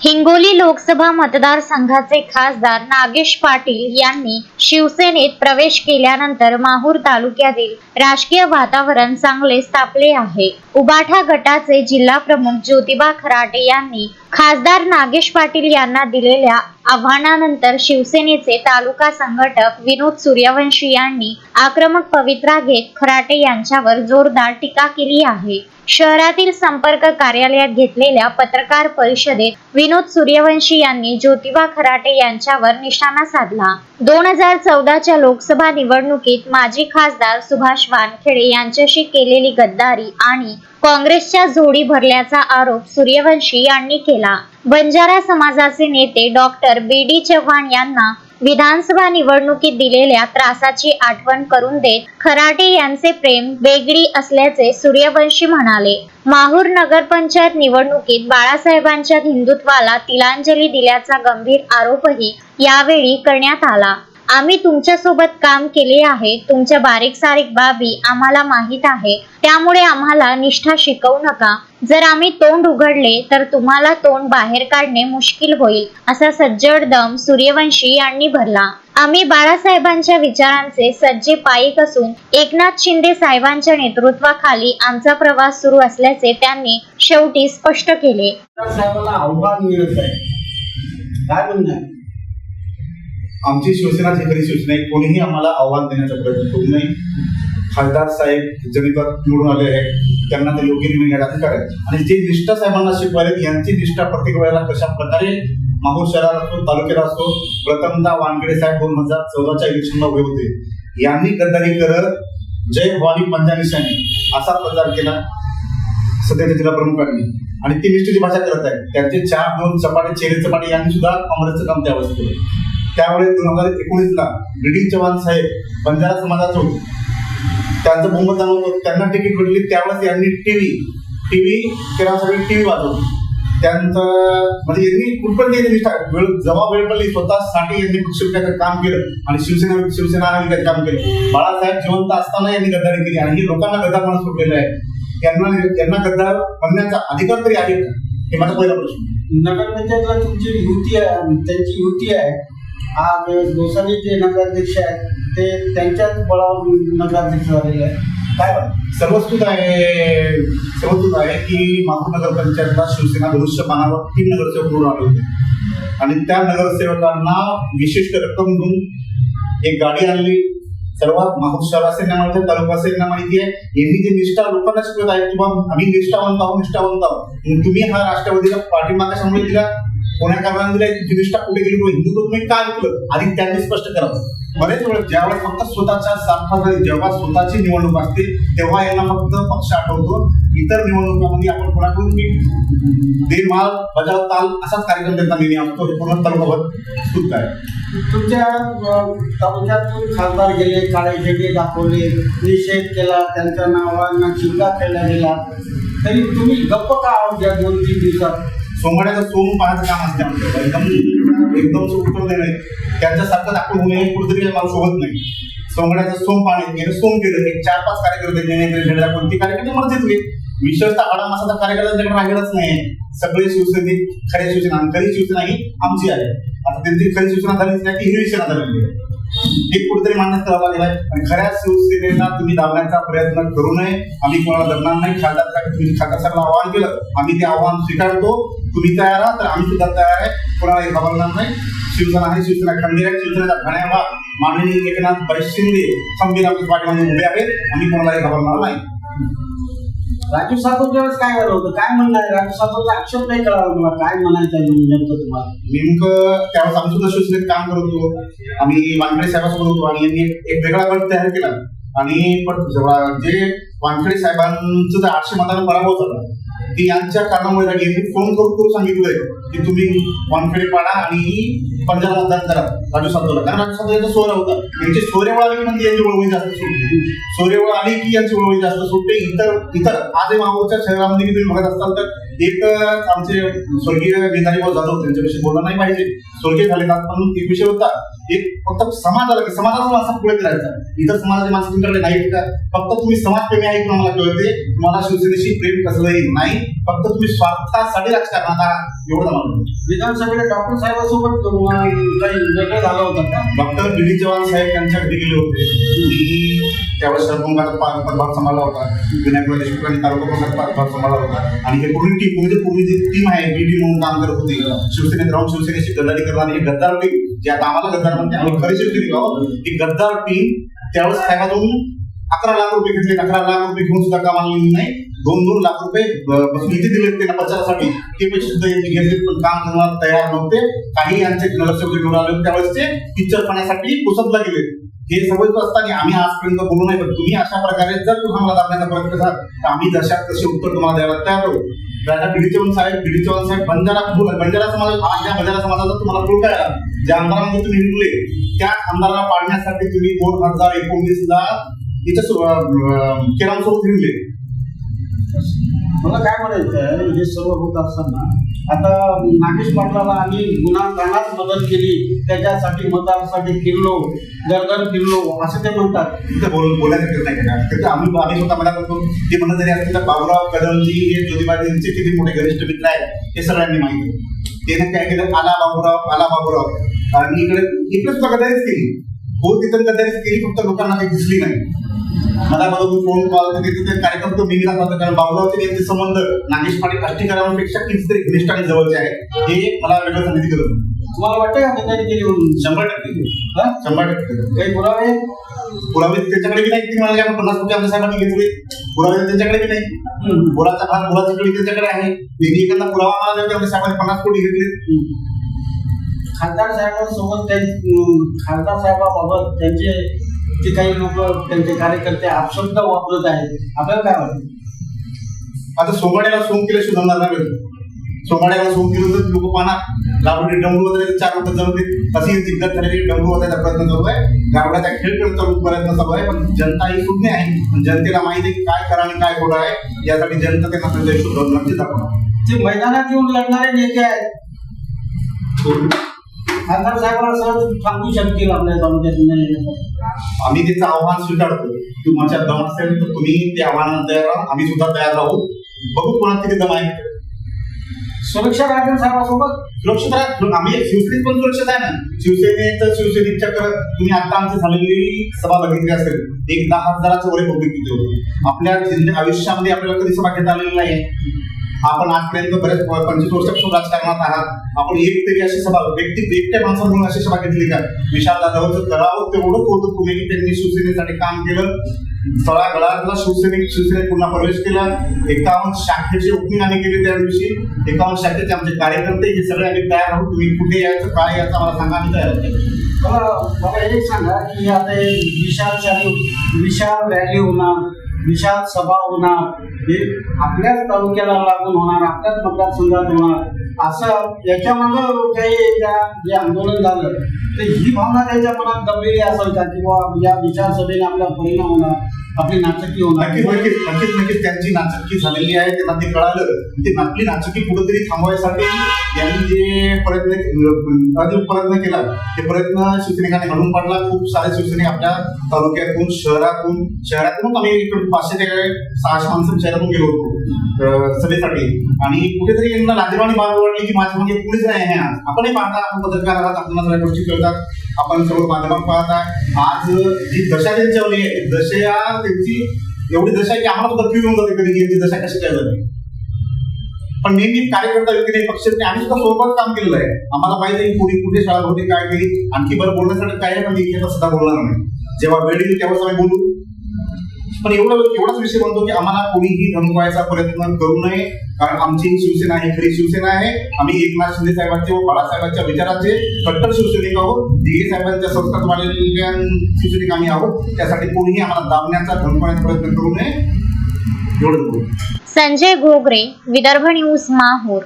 हिंगोली लोकसभा मतदारसंघाचे खासदार नागेश पाटील यांनी शिवसेनेत प्रवेश केल्यानंतर माहूर तालुक्यातील राजकीय वातावरण चांगलेच तापले आहे. उबाठा गटाचे जिल्हा प्रमुख ज्योतिबा खराटे यांनी खासदार नागेश पाटील यांना दिलेल्या आव्हानानंतर शिवसेनेचे तालुका संघटक विनोद सूर्यवंशी यांनी आक्रमक पवित्रा घेत खराटे यांच्यावर जोरदार टीका केली आहे. शहरातील संपर्क कार्यालयात घेतलेल्या पत्रकार परिषदेत विनोद सूर्यवंशी यांनी ज्योतिबा खराटे यांच्यावर निशाणा साधला. 2014च्या लोकसभा निवडणुकीत माजी खासदार सुभाष वानखेडे यांच्याशी केलेली गद्दारी आणि काँग्रेसच्या झोडी भरल्याचा आरोप सूर्यवंशी यांनी केला. बंजारा समाजाचे नेते डॉक्टर बी.डी. चव्हाण यांना विधानसभा निवडणुकीत दिलेल्या त्रासाची आठवण करून देत खराटे यांचे प्रेम वेगळी असल्याचे सूर्यवंशी म्हणाले. माहूर नगरपंचायत निवडणुकीत बाळासाहेबांच्या हिंदुत्वाला तिलांजली दिल्याचा गंभीर आरोपही यावेळी करण्यात आला. आम्ही तुमच्यासोबत काम केले आहे. तुमच्या बारीक सारीक बाबी आम्हाला माहीत आहे. त्यामुळे आम्हाला निष्ठा शिकवू नका. जर आम्ही तोंड उघडले तर तुम्हाला तोंड बाहेर काढणे मुश्किल होईल, असा सज्जड दम सूर्यवंशी यांनी भरला. आम्ही बाळासाहेबांच्या विचारांचे सज्जे पाईक असून एकनाथ शिंदे साहेबांच्या नेतृत्वाखाली आमचा प्रवास सुरू असल्याचे त्यांनी शेवटी स्पष्ट केले. आमची शिवसेना जी खरी शिवसेना आहे, कोणीही आम्हाला आव्हान देण्याचा प्रयत्न करू नये. खासदार साहेब जनितात निवडून आले आहेत, त्यांना तर योग्य निर्णय घ्यायला अधिकार आहे. आणि जे निष्ठा साहेबांना शिकवायला यांची निष्ठा प्रत्येक वेळेला कशा प्रकारे माहूर शहरात असो तालुक्यात असो, प्रथमतः वानखेडे साहेब 2014च्या इलेक्शनला उभे होते. यांनी गद्दारी करत जय भवानी पंजानिशानी असा प्रचार केला सध्याच्या जिल्हा प्रमुखांनी, आणि ती निष्ठेची भाषा करत आहे. त्यांचे 4-2 चपाटे चेहरे चपाटे यांनी सुद्धा काँग्रेसचं काम त्यावेळेस केलं. त्यामुळे 2019ला बी.डी. चव्हाण साहेब बंजारा समाजाचे होते, त्यांचं बहुमत जाणवतं, त्यांना तिकीट भेटली. त्यावेळेस यांनी टीव्ही टीव्ही वाजवली. त्यांचं म्हणजे यांनी कुठपर्यंत निष्ठा जेव्हा वेळ पडली स्वतःसाठी यांनी पक्षविकासाचं काम केलं आणि शिवसेना काम केलं. बाळासाहेब जिवंत असताना यांनी गद्दारी केली आणि हे लोकांना गद्दार म्हणून सोडलेलं आहे. यांना गद्दार म्हणण्याचा अधिकार तरी आहे का, हे माझा पहिला प्रश्न. नगरपंचायतला तुमची युती आहे, त्यांची युती आहे. आज गोसावी जे नगराध्यक्ष आहेत ते त्यांच्याच बळावर नगराध्यक्ष झालेले आहे. काय सर्वस्कृत आहे की माहूर नगरपंचायतला शिवसेना धनुष्यबाणावर 3 नगरसेवक निवडून आले होते आणि त्या नगरसेवकांना विशिष्ट रक्कम देऊन एक गाडी आणली. सर्वात माहूर शहरासेना माहिती आहे, तालुकासेना माहिती आहे. यांनी जे निष्ठा लोकांना शिकवत आहे किंवा आम्ही निष्ठावंत आहोत, तुम्ही हा राष्ट्रवादीला पाठिंबा कशामुळे दिला, कोण्या कारणाने दिला, तुमची निष्ठा कुठे गेली, हिंदुत्व तुम्ही काय ऐकलं आधी त्यांनी स्पष्ट करावं. बरेच वेळेस ज्यावेळेस फक्त स्वतःच्या स्वार्थासाठी जेव्हा स्वतःची निवडणूक असते तेव्हा यांना फक्त पक्ष आठवतो. इतर निवडणुकांमध्ये आपण कोणाकडून दे माल बजाव ताल असाच कार्यक्रम त्यांचा नेहमी असतो. हे पूर्ण तालुकाभर सुद्धा आहे. तुमच्या तालुक्यातून खासदार गेले, काळे झेंडे दाखवले, निषेध केला, त्यांच्या नावांना चिंता खेळला गेला, तरी तुम्ही गप्प का आहोत या 2-3 दिवसात? सोंगड्याचं सोंग पाहायचं काम असते आमचं. एकदम उत्तर देणे त्यांच्यासारखं दाखवून होणे कुठेतरी मला शोभत नाही. सोंगड्याचं सोंग पाहणे सोंग केलं. एक 4-5 कार्यकर्ते कोणते कार्यकर्ते मला देतले. विशेषतः हाडा मासाचा कार्यकर्ता राहिलेलाच नाही. सगळे शिवसेने खऱ्या शिवसेना, खरी शिवसेना ही आमची आहे. आता त्यांची खरी शिवसेना झालीच नाही, ती हिरवी सेना झालेली आहे. हे कुठेतरी मान्य करावं लागेल आहे. आणि खऱ्या शिवसेनेला तुम्ही दाबण्याचा प्रयत्न करू नये. आम्ही कोणाला दबणार नाही. खासदार साहेबांना आवाहन केलं, आम्ही ते आव्हान स्वीकारतो. तुम्ही तयार आहात तर आम्ही सुद्धा तयार आहे. कोणालाही घाबरणार नाही. शिवसेना आहे, शिवसेना खंडीर आहे. शिवसेनेचा घाण्यावा माननीय एकनाथ शिंदे खंबीर आमच्या पाठीमागे उभे आहेत. आम्ही कोणालाही घाबरणार नाही. राजू सातव वेळेस काय झालं होतं, काय म्हणणं आहे? राजू सातवचा आक्षेप नाही कळाला मला, काय म्हणायचं आहे नेमकं तुम्हाला? नेमकं त्यावेळेस आम्ही सुद्धा शिवसेनेत काम करत होतो. आम्ही वानखेडे साहेबांसोबत होतो आणि यांनी एक वेगळा गट तयार केला. आणि जे वानखेडे साहेबांचं जर 800 मतांना पराभव झाला, ती यांच्या कारणामुळे यांनी फोन करून सांगितलंय की तुम्ही वानखेडे पाडा आणि पंजाला मतदान करा राजू सातवला, कारण राजू सातव यांचा सोहरा होता. यांची सोहरेवळ आली की म्हणजे यांची वळवळी जास्त सुटते, सोहरेवळ आली की यांची वळवळी जास्त सुटते. इतर आजही माहूरच्या शहरामध्ये तुम्ही बघत असाल तर एक आमचे स्वर्गीय गिरधारी भाऊ जाधव त्यांच्याविषयी बोलणं नाही पाहिजे, स्वर्गीय झाले पण एक विषय होता, एक फक्त समाजाला माणसा पुढे करायचा. इतर समाजाचे माणसं तुमच्याकडे नाहीत का? फक्त तुम्ही समाजप्रेमी आहे म्हणून मला कळते, तुम्हाला शिवसेनेशी प्रेम कसलंही नाही, फक्त तुम्ही स्वार्थासाठी राजकारणात आहात एवढं मला. विधानसभेला डॉक्टर साहेबांसोबत काही वेगळं झालं होतं का? Doctor BD. चव्हाण साहेब त्यांच्या घरी गेले होते. मी त्यावेळेस सरपंचाचा पदभार सांभाळला होता, विनायक देशमुखांनी तालुका प्रमुखाचा पदभार सांभाळला होता. आणि हे पूर्ण जी टीम आहे बीडी म्हणून काम करत होती, शिवसेनेत राहून शिवसेनेची गद्दारी करणारी ही गद्दार टीम, जे आता आम्हाला गद्दार म्हणते, आम्ही खरी शिवसेने ही गद्दार टीम त्यावेळेस साहेबातून 11 लाख रुपये घेतले. 11 लाख रुपये घेऊन सुद्धा कामाला गेली नाही. 2-2 लाख रुपये निधी दिले त्यांना प्रचारासाठी, ते पैसे सुद्धा यांनी घेतले, पण काम करण्याला तयार नव्हते. काही यांचे लक्ष घेऊन आले त्यावेळेस ते पिक्चर पाहण्यासाठी पुसतला गेले. हे समजत असताना आम्ही आजपर्यंत बोलू नाही, पण तुम्ही अशा प्रकारे जर तुम्हाला दाखवण्याचा प्रयत्न कराल तर आम्ही जशात तसे उत्तर तुम्हाला द्यायला तयार आहोत. राजा बी.डी. चव्हाण साहेब बंजारा समाज, ज्या बंजारा समाजाचा तुम्हाला टोल काय ज्या आमदारांमध्ये तुम्ही निघले त्या आमदाराला पाडण्यासाठी तुम्ही 2019ला इथं केरामसोबत निघले. मला काय म्हणायचं आहे, हे सर्व होत असताना आता नागेश पाटलाला आम्ही गुन्हा करण्यास मदत केली, त्याच्यासाठी मतदारासाठी फिरलो, घर फिरलो असं ते म्हणतात. तिथे बोलायचं नाही का? तिथे आम्ही स्वतः मला करतो ते म्हणत जरी असतील तर बाबूराव कदमजी हे ज्योतिबाजींचे किती मोठे घनिष्ठ मित्र आहेत हे सगळ्यांनी माहिती. त्याने काय केलं, आला बाबूराव आणि इकडे सुद्धा गद्दारीच केली. हो तिथं गद्दारीच केली, फक्त लोकांना काही दिसली नाही. मला बरोबर फोन कॉल तिथे कार्यक्रम तो मी जात होता, कारण बाबूरावचे यांचे संबंध नागेश पाटील अष्टीकरांपेक्षा कितीतरी घनिष्ठ आणि जवळचे आहे, हे मला वेगळं सांगितलं गेलं. तुम्हाला वाटतं का गद्दारी केली म्हणून? 100% काही पुरावे त्यांच्याकडे बी नाही. मला 50 कोटी आमच्या साहेबांनी घेतले, पुरावे त्यांच्याकडे बी नाही. पुराची कडी त्यांच्याकडे आहे. एखादा पुरावा मला द्यावा, आमच्या साहेबांनी 50 कोटी घेतले. खासदार साहेबाबाबत त्यांचे जे काही लोक त्यांचे कार्यकर्ते अपशब्द वापरत आहेत, आपल्याला काय वाटतं? आता सोमाड्याला सोंग केलं सुधारणार नाही. सोमाड्याला सोंग केलं तर लोक पाहणार, गावडे डमरू वगैरे 4 लोक जमते, अशी जिंकत झालेली डमरू वगैरेचा प्रयत्न चालू आहे, गावड्याचा खेळ करण्याचा प्रयत्न चालू आहे. पण जनता ही सुज्ञ आहे, पण जनतेला माहिती आहे की काय करा आणि काय खोटं आहे, यासाठी जनता त्यांना संदेश शोधून नक्कीच दाखवणार. जे मैदानात येऊन लढणारे नेते आहेत, खासदार साहेबांना सहज सांगू शकतील आपल्या तालुक्यात. आम्ही त्याचं आव्हान स्वीकारतो. तुमच्या दम असेल तर तुम्ही ते आव्हानाला तयार राहा, आम्ही सुद्धा तयार राहू. बघू कोणाची किती दम आहे. सुरक्षा राखील साहेबांसोबत सुरक्षित राहा. आम्ही शिवसेनेत पण सुरक्षित आहे ना. शिवसेनेच्या तुम्ही आता आमची झालेली सभा बघितली असेल, एक 10,000च्या वर पब्लिक किती होती. आपल्या आयुष्यामध्ये आपल्याला कधी सभा घेता आलेली नाही. आपण आजपर्यंत बरेच 25 वर्षापासून राजकारणात आहात. आपण एक तरी अशी सभा एकट्या माणसाला म्हणून अशी सभा घेतली का? विशाल दादावरचं करावं तेवढं होतं तुम्ही की त्यांनी शिवसेनेसाठी काम केलं. तळागाळातला शिवसेनेत पुन्हा प्रवेश केला. 51 शाखेची ओपनिंग आम्ही केली त्या दिवशी. 51 शाखेचे आमचे कार्यकर्ते हे सगळे आम्ही तयार आहोत. तुम्ही कुठे यायचं काय यायचं मला सांगा, आम्ही तयार आहोत. मला एक सांगा की आता विशाल रॅली होणार, विशाल सभा होणार, हे आपल्याच तालुक्याला लागून होणार, आपल्याच मतदारसंघात होणार, असं याच्या मागं काही जे आंदोलन झालं तर ही भावना त्यांच्या मनात दबलेली असेल का की बाबा या विचार सभेने आपला परिणाम होणार, आपली नाचक्की होणार? नक्कीच त्यांची नाचक्की झालेली आहे. त्यांना ते कळालं. ते आपली नाचक्की कुठेतरी थांबवायसाठी यांनी जे प्रयत्न केला ते प्रयत्न शिवसैनिकांनी घडून पाडला. खूप सारे शिवसैनिक आपल्या तालुक्यातून शहरातून आम्ही 500 ते 600 माणसं शहरातून गेलो होतो सभेसाठी. आणि कुठेतरी यांना लाजवानी बाब वाटली की माझ्या म्हणजे कुणीच नाही आहे. आज आपणही पाहता, आपण पत्रकार आहात, आपल्याला सगळ्या गोष्टी कळतात, आपण सर्व माध्यमात पाहता. आज जी दशा त्यांच्यावर आहे, दशा त्यांची एवढी दशा आहे की आम्हाला सुद्धा फील होऊन जाते कधी यांची दशा कशी काय झाली. पण नेहमी कार्यकर्ता व्यक्ती नाही, पक्ष आम्ही सुद्धा सोबत काम केलेलं आहे. आम्हाला माहिती आहे की कुठे शाळा होती, काय केली. आणखी बरं बोलण्यासाठी काय आहे, पण इथे सुद्धा बोलणार नाही. जेव्हा वेळ येईल तेव्हाच आम्ही बोलू. पण एवढाच विषय म्हणतो की आम्हाला कोणीही धमकवायचा प्रयत्न करू नये, कारण आमची शिवसेना ही खरी शिवसेना आहे. आम्ही एकनाथ शिंदे साहेबांचे व बाळासाहेबांच्या विचाराचे कट्टर शिवसैनिक आहोत. दिघे साहेबांच्या संस्कृत वाढलेल्या शिवसैनिक आम्ही आहोत. त्यासाठी कोणीही आम्हाला दाबण्याचा धमकवण्याचा प्रयत्न करू नये, एवढंच बोलू. संजय घोगरे, विदर्भ न्यूज, माहूर.